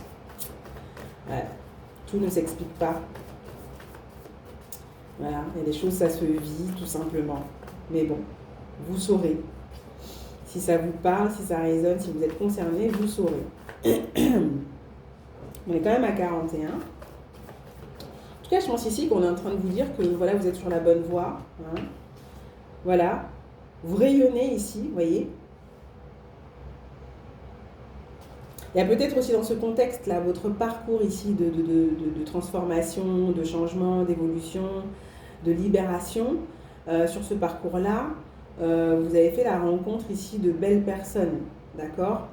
Ouais. Tout ne s'explique pas. Voilà, il y a des choses, ça se vit tout simplement. Mais bon, vous saurez. Si ça vous parle, si ça résonne, si vous êtes concerné, vous saurez. On est quand même à 41. En tout cas, je pense ici qu'on est en train de vous dire que voilà, vous êtes sur la bonne voie. Hein. Voilà. Vous rayonnez ici, vous voyez. Il y a peut-être aussi dans ce contexte-là, votre parcours ici de transformation, de changement, d'évolution, de libération. Sur ce parcours-là, vous avez fait la rencontre ici de belles personnes, d'accord.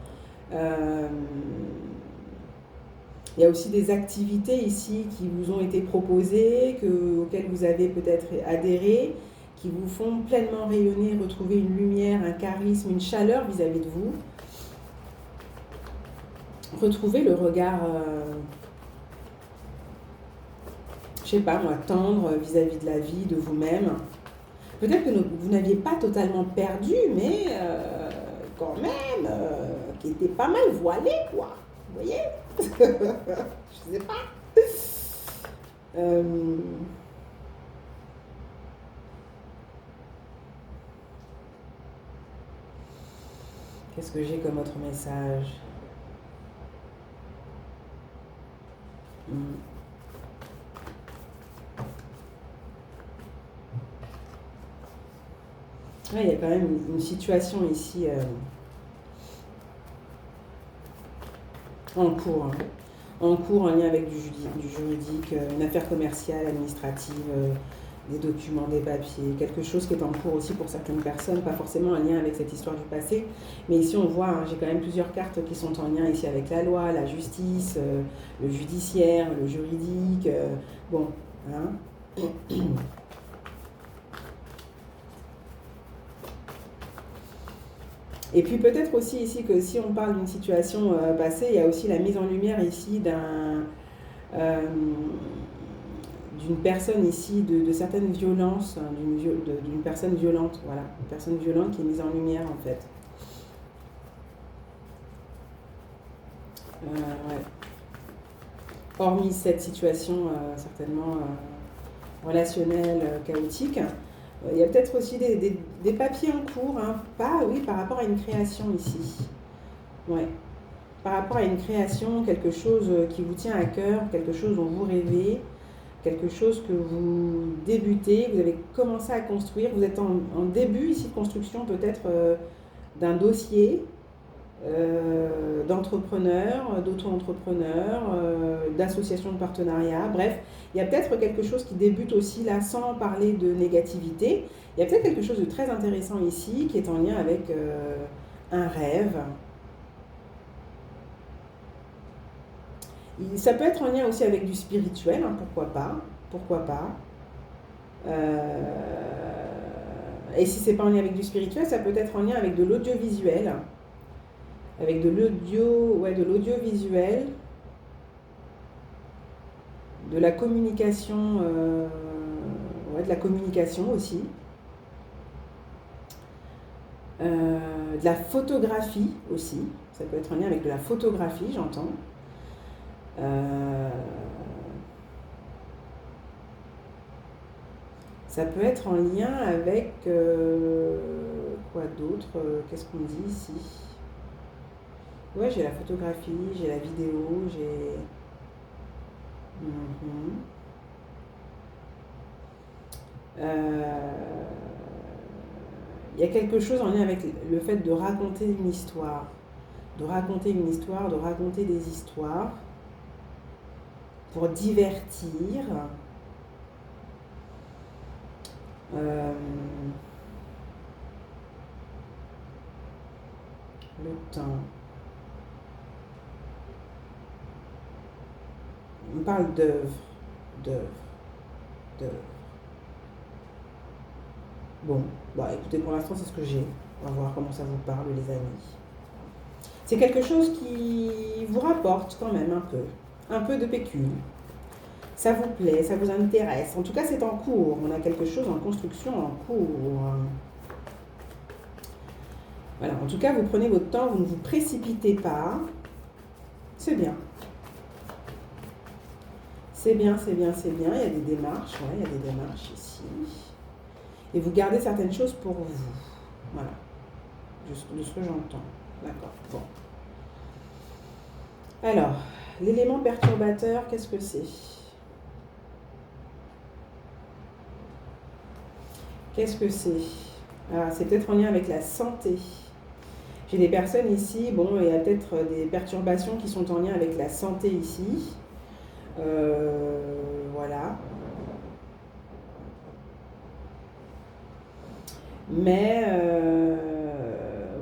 Il y a aussi des activités ici qui vous ont été proposées, auxquelles vous avez peut-être adhéré, qui vous font pleinement rayonner, retrouver une lumière, un charisme, une chaleur vis-à-vis de vous. Retrouver le regard, je sais pas moi, tendre vis-à-vis de la vie, de vous-même. Peut-être que vous n'aviez pas totalement perdu, mais quand même, qui était pas mal voilé, quoi. Vous voyez. Je sais pas. Qu'est-ce que j'ai comme autre message? Ouais, il y a quand même une situation ici en cours. Hein. En cours, en lien avec du juridique, une affaire commerciale, administrative, des documents, des papiers, quelque chose qui est en cours aussi pour certaines personnes, pas forcément en lien avec cette histoire du passé. Mais ici, on voit, hein, j'ai quand même plusieurs cartes qui sont en lien ici avec la loi, la justice, le judiciaire, le juridique. Bon, hein. Et puis peut-être aussi ici que si on parle d'une situation passée, il y a aussi la mise en lumière ici d'une personne ici, de certaines violences, hein, d'une personne violente, voilà, une personne violente qui est mise en lumière en fait. Ouais. Hormis cette situation certainement relationnelle, chaotique, il y a peut-être aussi des papiers en cours, hein, par rapport à une création ici. Ouais. Par rapport à une création, quelque chose qui vous tient à cœur, quelque chose dont vous rêvez, quelque chose que vous débutez, vous avez commencé à construire, vous êtes en début ici de construction peut-être d'un dossier d'entrepreneurs, d'auto-entrepreneurs, d'associations de partenariat, bref, il y a peut-être quelque chose qui débute aussi là sans parler de négativité, il y a peut-être quelque chose de très intéressant ici qui est en lien avec un rêve. Ça peut être en lien aussi avec du spirituel, hein, pourquoi pas. Et si c'est pas en lien avec du spirituel, ça peut être en lien avec de l'audiovisuel, avec de l'audiovisuel, de la communication, de la communication aussi, de la photographie aussi, ça peut être en lien avec de la photographie, j'entends. Ça peut être en lien avec quoi d'autre. Qu'est-ce qu'on dit ici? Ouais, j'ai la photographie, j'ai la vidéo, j'ai... Mhm. Il y a quelque chose en lien avec le fait de raconter une histoire. De raconter une histoire, de raconter des histoires pour divertir. Euh, le temps. On parle d'œuvre, d'œuvre, d'œuvre. Bon, bah écoutez, pour l'instant, c'est ce que j'ai. On va voir comment ça vous parle, les amis. C'est quelque chose qui vous rapporte quand même un peu de pécule. Ça vous plaît, ça vous intéresse. En tout cas, c'est en cours. On a quelque chose en construction en cours. Voilà, en tout cas, vous prenez votre temps, vous ne vous précipitez pas. C'est bien. C'est bien, c'est bien, c'est bien. Il y a des démarches, ouais, il y a des démarches ici. Et vous gardez certaines choses pour vous. Voilà, de ce que j'entends. D'accord, bon. Alors, l'élément perturbateur, qu'est-ce que c'est? Qu'est-ce que c'est? Ah, c'est peut-être en lien avec la santé. J'ai des personnes ici, bon, il y a peut-être des perturbations qui sont en lien avec la santé ici. Voilà. Mais,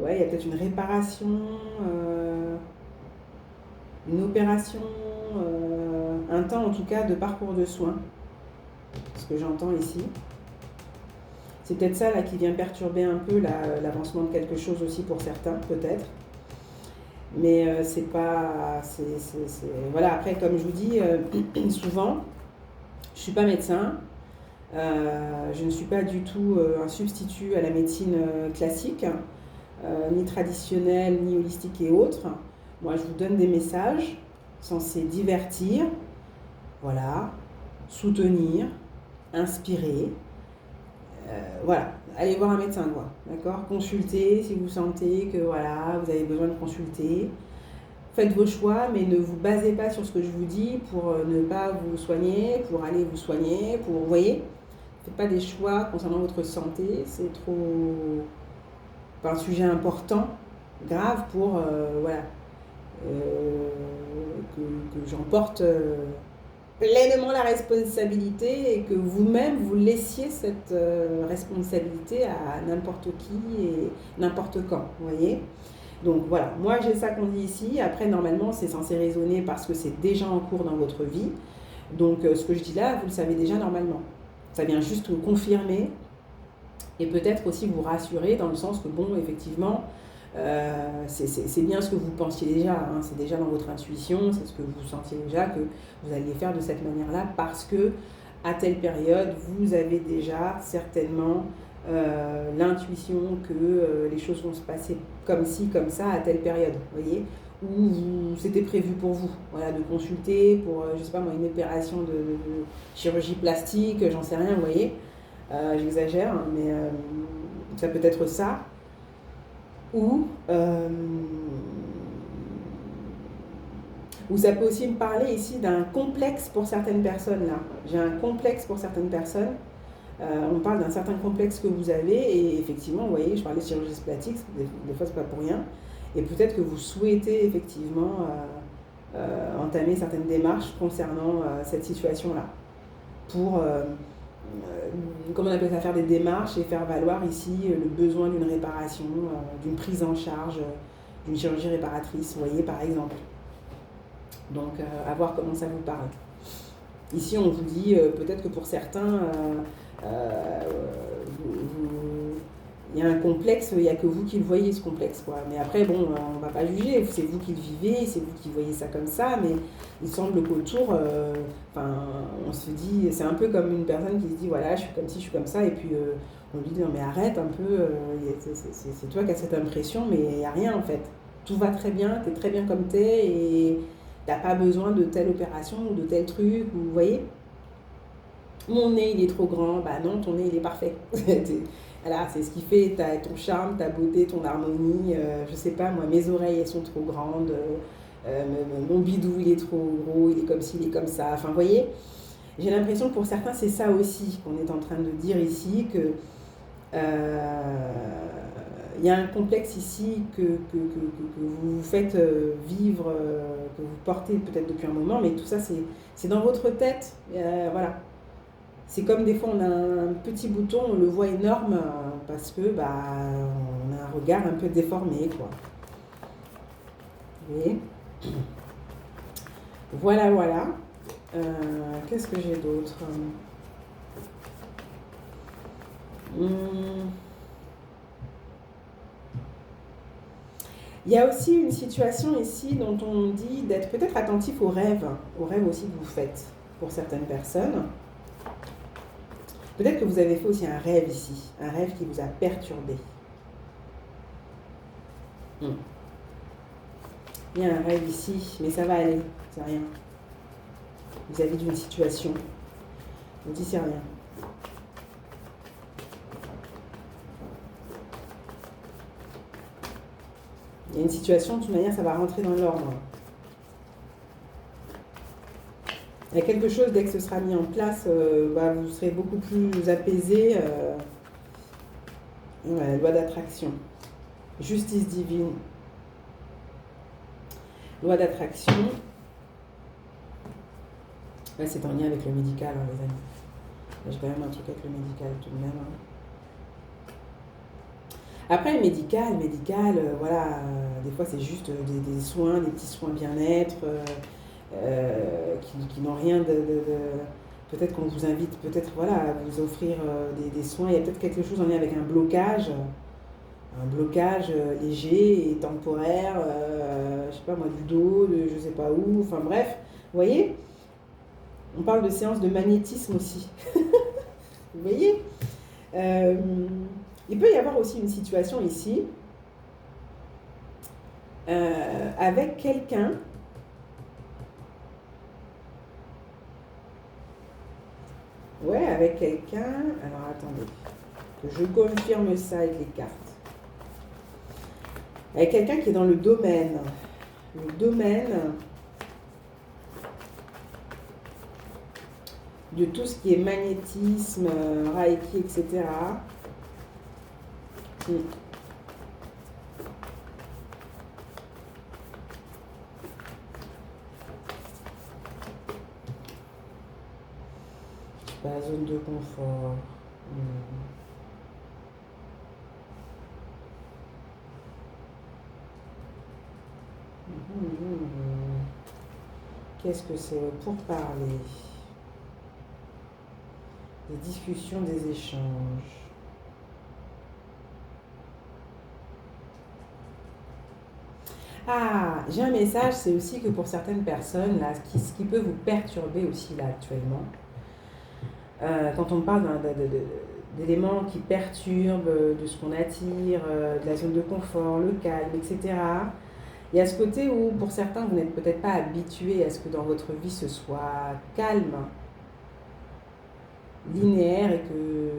ouais, il y a peut-être une réparation, une opération, un temps en tout cas de parcours de soins. Ce que j'entends ici. C'est peut-être ça là qui vient perturber un peu l'avancement de quelque chose aussi pour certains, peut-être. Mais c'est pas... Voilà, après, comme je vous dis, souvent, je ne suis pas médecin. Je ne suis pas du tout un substitut à la médecine classique, ni traditionnelle, ni holistique et autres. Moi, je vous donne des messages censés divertir, voilà, soutenir, inspirer. Voilà, allez voir un médecin, quoi, d'accord? Consultez si vous sentez que voilà, vous avez besoin de consulter. Faites vos choix, mais ne vous basez pas sur ce que je vous dis pour ne pas vous soigner, pour aller vous soigner, pour, vous voyez, faites pas des choix concernant votre santé, c'est trop, pas un sujet important, grave pour, voilà, que j'en porte pleinement la responsabilité et que vous-même vous laissiez cette responsabilité à n'importe qui et n'importe quand, vous voyez. Donc voilà, moi j'ai ça qu'on dit ici. Après, normalement, c'est censé résonner parce que c'est déjà en cours dans votre vie. Donc ce que je dis là, vous le savez déjà normalement. Ça vient juste vous confirmer et peut-être aussi vous rassurer dans le sens que, bon, effectivement, c'est bien ce que vous pensiez déjà, hein, c'est déjà dans votre intuition, c'est ce que vous sentiez déjà que vous alliez faire de cette manière-là parce que à telle période, vous avez déjà certainement l'intuition que les choses vont se passer comme ci, comme ça, à telle période, vous voyez, ou c'était prévu pour vous, voilà, de consulter pour, je sais pas moi, une opération de chirurgie plastique, j'en sais rien, vous voyez, j'exagère, hein, mais ça peut être ça, ou ça peut aussi me parler ici d'un complexe pour certaines personnes là. J'ai un complexe pour certaines personnes. On parle d'un certain complexe que vous avez et effectivement, vous voyez, je parlais de chirurgie plastique, des fois c'est pas pour rien. Et peut-être que vous souhaitez effectivement entamer certaines démarches concernant cette situation-là. Pour, comment on appelle ça, faire des démarches et faire valoir ici le besoin d'une réparation, d'une prise en charge, d'une chirurgie réparatrice, vous voyez, par exemple. Donc, à voir comment ça vous parle. Ici, on vous dit peut-être que pour certains, il y a un complexe, il n'y a que vous qui le voyez, ce complexe, quoi. Mais après, bon, on ne va pas juger, c'est vous qui le vivez, c'est vous qui voyez ça comme ça, mais il semble qu'autour, on se dit, c'est un peu comme une personne qui se dit, voilà, je suis comme ci, je suis comme ça, et puis on lui dit, non mais arrête un peu, c'est toi qui as cette impression, mais il n'y a rien en fait. Tout va très bien, tu es très bien comme tu es, et tu n'as pas besoin de telle opération ou de tel truc, vous voyez. Mon nez, il est trop grand. Bah non, ton nez, il est parfait. Voilà, c'est ce qui fait ton charme, ta beauté, ton harmonie. Je sais pas, moi, mes oreilles, elles sont trop grandes. Mon bidou, il est trop gros, il est comme ci, il est comme ça. Enfin, vous voyez, j'ai l'impression que pour certains, c'est ça aussi qu'on est en train de dire ici, que il y a un complexe ici que vous vous faites vivre, que vous portez peut-être depuis un moment, mais tout ça, c'est dans votre tête. Voilà. C'est comme des fois on a un petit bouton, on le voit énorme parce que bah, on a un regard un peu déformé, quoi. Vous voyez? Voilà, voilà. Qu'est-ce que j'ai d'autre? Hum, Il y a aussi une situation ici dont on dit d'être peut-être attentif aux rêves aussi que vous faites pour certaines personnes. Peut-être que vous avez fait aussi un rêve ici, un rêve qui vous a perturbé. Hmm. Il y a un rêve ici, mais ça va aller, c'est rien. Vis-à-vis d'une situation. On dit c'est rien. Il y a une situation, de toute manière, ça va rentrer dans l'ordre. Il y a quelque chose, dès que ce sera mis en place, bah, vous serez beaucoup plus apaisé. Loi d'attraction. Justice divine. Loi d'attraction. Là, c'est en lien avec le médical, hein, les amis. J'ai quand même un truc avec le médical tout de même. Hein. Après, le médical, voilà, des fois c'est juste des soins, des petits soins bien-être qui n'ont rien de peut-être qu'on vous invite peut-être voilà, à vous offrir des soins. Il y a peut-être quelque chose en lien avec un blocage léger et temporaire, je sais pas moi, du dos, de je sais pas où, enfin bref, vous voyez, on parle de séance de magnétisme aussi. Vous voyez il peut y avoir aussi une situation ici avec quelqu'un. Ouais, avec quelqu'un. Alors attendez, que je confirme ça avec les cartes. Avec quelqu'un qui est dans le domaine. Le domaine de tout ce qui est magnétisme, Reiki, etc. La zone de confort. Qu'est-ce que c'est pour parler? Des discussions, des échanges. Ah, j'ai un message, c'est aussi que pour certaines personnes, là, ce qui peut vous perturber aussi là actuellement, quand on parle d'éléments qui perturbent, de ce qu'on attire, de la zone de confort, le calme, etc. Il y a ce côté où, pour certains, vous n'êtes peut-être pas habitué à ce que dans votre vie ce soit calme, linéaire et que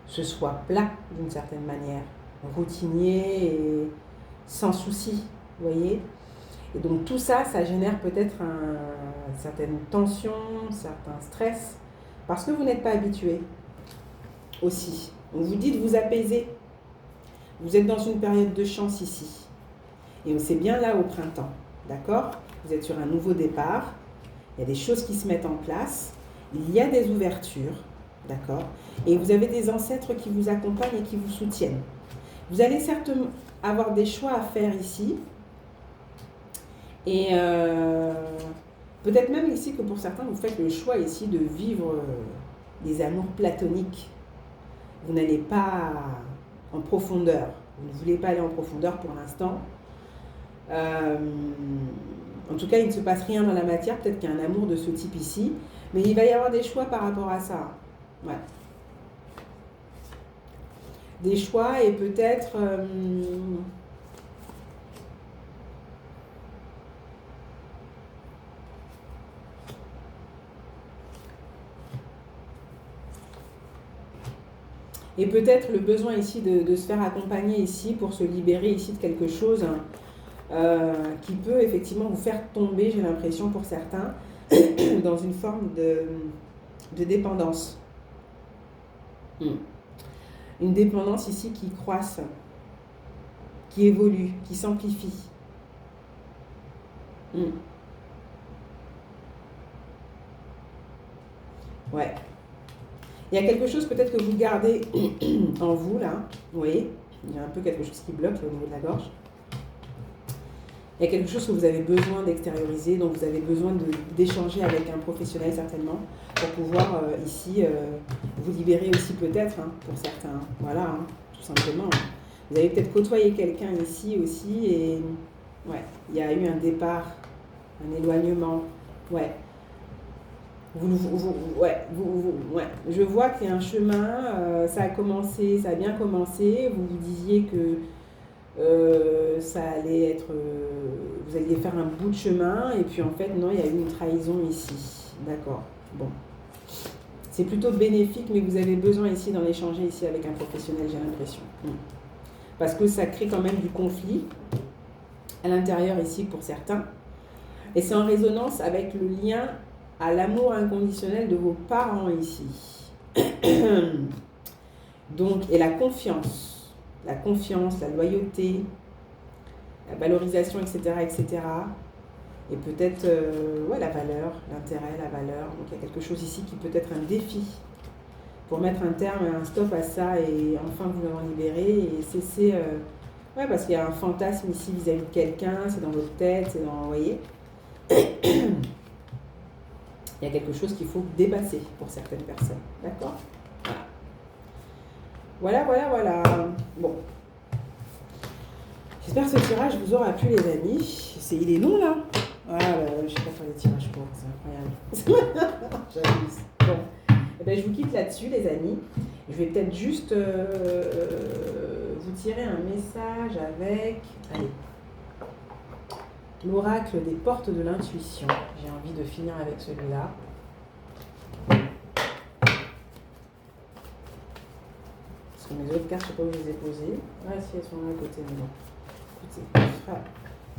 ce soit plat d'une certaine manière, routinier et sans souci, vous voyez. Et donc tout ça, ça génère peut-être une certaine tension, certain stress, parce que vous n'êtes pas habitué aussi. On vous dit de vous apaiser. Vous êtes dans une période de chance ici. Et on sait bien là au printemps, d'accord? Vous êtes sur un nouveau départ, il y a des choses qui se mettent en place, il y a des ouvertures, d'accord? Et vous avez des ancêtres qui vous accompagnent et qui vous soutiennent. Vous allez certes avoir des choix à faire ici, et peut-être même ici que pour certains, vous faites le choix ici de vivre des amours platoniques. Vous n'allez pas en profondeur. Vous ne voulez pas aller en profondeur pour l'instant. En tout cas, il ne se passe rien dans la matière. Peut-être qu'il y a un amour de ce type ici. Mais il va y avoir des choix par rapport à ça. Ouais. Des choix et peut-être... Et peut-être le besoin ici de se faire accompagner ici pour se libérer ici de quelque chose qui peut effectivement vous faire tomber, j'ai l'impression pour certains, dans une forme de dépendance. Une dépendance ici qui croisse, qui évolue, qui s'amplifie. Ouais. Il y a quelque chose peut-être que vous gardez en vous là. Vous voyez, il y a un peu quelque chose qui bloque là, au niveau de la gorge. Il y a quelque chose que vous avez besoin d'extérioriser, donc vous avez besoin d'échanger avec un professionnel certainement pour pouvoir ici vous libérer aussi peut-être pour certains. Voilà, tout simplement. Vous avez peut-être côtoyé quelqu'un ici aussi et ouais, il y a eu un départ, un éloignement. Ouais. Ouais. Je vois qu'il y a un chemin, ça a commencé, ça a bien commencé. Vous vous disiez que ça allait être, vous alliez faire un bout de chemin et puis en fait non, il y a eu une trahison ici. D'accord. Bon, c'est plutôt bénéfique, mais vous avez besoin ici d'en échanger ici avec un professionnel, j'ai l'impression, parce que ça crée quand même du conflit à l'intérieur ici pour certains, et c'est en résonance avec le lien à l'amour inconditionnel de vos parents ici. Donc, et la confiance, la loyauté, la valorisation, etc., etc. Et peut-être, la valeur, l'intérêt, la valeur. Donc, il y a quelque chose ici qui peut être un défi pour mettre un terme, un stop à ça et enfin vous en libérer et cesser... parce qu'il y a un fantasme ici vis-à-vis de quelqu'un, c'est dans votre tête, c'est dans... Vous voyez. Il y a quelque chose qu'il faut dépasser pour certaines personnes. D'accord ? Voilà. Bon. J'espère que ce tirage vous aura plu, les amis. Il est long, là. Je ne sais pas faire des tirages courts, c'est incroyable. J'abuse. Bon. Eh bien, je vous quitte là-dessus, les amis. Je vais peut-être juste vous tirer un message avec... Allez. L'oracle des portes de l'intuition. J'ai envie de finir avec celui-là. Parce que mes autres cartes, je ne sais pas où je les ai posées. Ah si, elles sont là à côté, mais bon. Écoutez,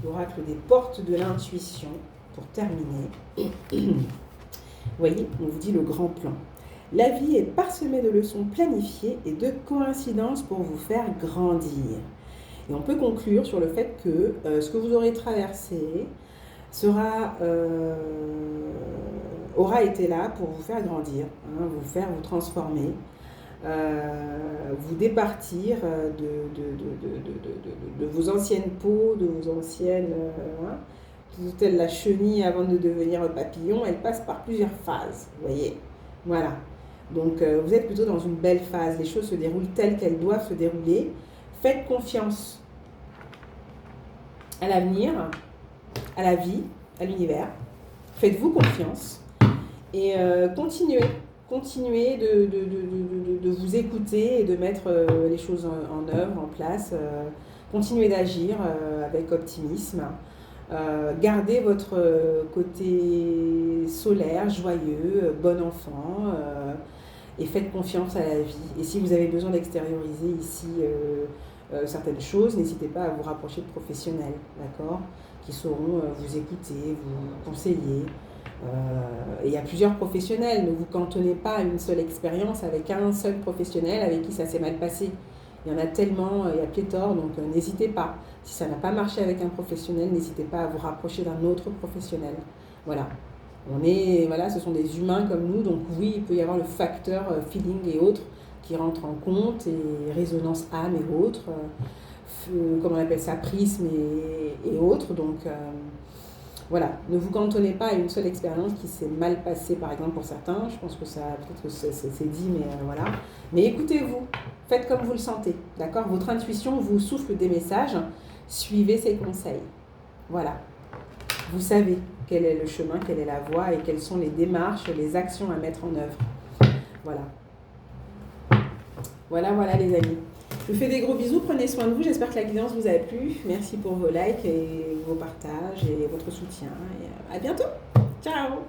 l'oracle des portes de l'intuition, pour terminer. Vous voyez, on vous dit le grand plan. La vie est parsemée de leçons planifiées et de coïncidences pour vous faire grandir. Et on peut conclure sur le fait que ce que vous aurez traversé aura été là pour vous faire grandir, vous transformer, vous départir de vos anciennes peaux, de vos anciennes... telle la chenille avant de devenir papillon, elle passe par plusieurs phases, vous voyez. Voilà. Donc vous êtes plutôt dans une belle phase, les choses se déroulent telles qu'elles doivent se dérouler. Faites confiance à l'avenir, à la vie, à l'univers. Faites-vous confiance et continuez de vous écouter et de mettre les choses en œuvre, en place. Continuez d'agir avec optimisme. Gardez votre côté solaire, joyeux, bon enfant et faites confiance à la vie. Et si vous avez besoin d'extérioriser ici certaines choses, n'hésitez pas à vous rapprocher de professionnels, d'accord, qui sauront vous écouter, vous conseiller. Et il y a plusieurs professionnels, ne vous cantonnez pas à une seule expérience avec un seul professionnel avec qui ça s'est mal passé. Il y en a tellement, il y a pléthore, donc n'hésitez pas. Si ça n'a pas marché avec un professionnel, n'hésitez pas à vous rapprocher d'un autre professionnel. Voilà. Ce sont des humains comme nous, donc oui, il peut y avoir le facteur feeling et autres qui rentrent en compte, et résonance âme et autres, comment on appelle ça, prisme et autres. Donc voilà, ne vous cantonnez pas à une seule expérience qui s'est mal passée, par exemple pour certains. Je pense que ça, peut-être que c'est dit, mais voilà. Mais écoutez-vous, faites comme vous le sentez, d'accord ? Votre intuition vous souffle des messages, suivez ses conseils. Voilà. Vous savez quel est le chemin, quelle est la voie et quelles sont les démarches, les actions à mettre en œuvre. Voilà. Voilà les amis. Je vous fais des gros bisous, prenez soin de vous. J'espère que la guidance vous a plu. Merci pour vos likes et vos partages et votre soutien. Et à bientôt. Ciao.